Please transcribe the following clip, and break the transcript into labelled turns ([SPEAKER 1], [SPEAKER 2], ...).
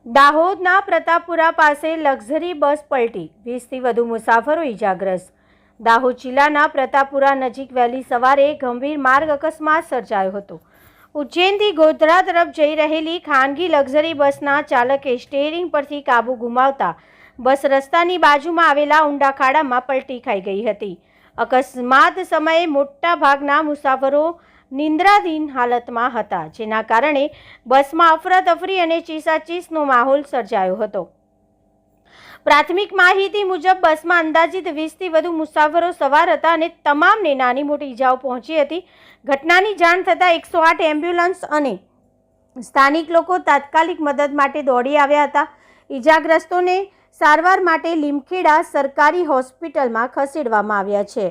[SPEAKER 1] દાહોદના પ્રતાપપુરા પાસે luxury bus પલટી, 20થી વધુ મુસાફરો ઇજાગ્રસ્ત। દાહોદ જિલ્લાના પ્રતાપપુરા નજીક વહેલી સવારે ગંભીર માર્ગ અકસ્માત સર્જાયો હતો। ઉજ્જૈનથી ગોધરા તરફ જઈ રહેલી ખાનગી લક્ઝરી બસના ચાલકે સ્ટીયરિંગ પરથી કાબુ ગુમાવતા બસ રસ્તાની બાજુમાં આવેલા ઊંડા ખાડામાં પલટી ખાઈ ગઈ હતી। અકસ્માત સમયે મોટા ભાગના મુસાફરો નિંદ્રાધીન હાલતમાં હતા, જેના કારણે બસમાં અફરાતફરી અને ચીસાચીસનો માહોલ સર્જાયો હતો। પ્રાથમિક માહિતી મુજબ બસમાં અંદાજિત 20થી વધુ મુસાફરો સવાર હતા અને તમામને નાની મોટી ઈજાઓ પહોંચી હતી। ઘટનાની જાણ થતાં 108 એમ્બ્યુલન્સ અને સ્થાનિક લોકો તાત્કાલિક મદદ માટે દોડી આવ્યા હતા। ઈજાગ્રસ્તોને સારવાર માટે લીમખેડા સરકારી હોસ્પિટલમાં ખસેડવામાં આવ્યા છે।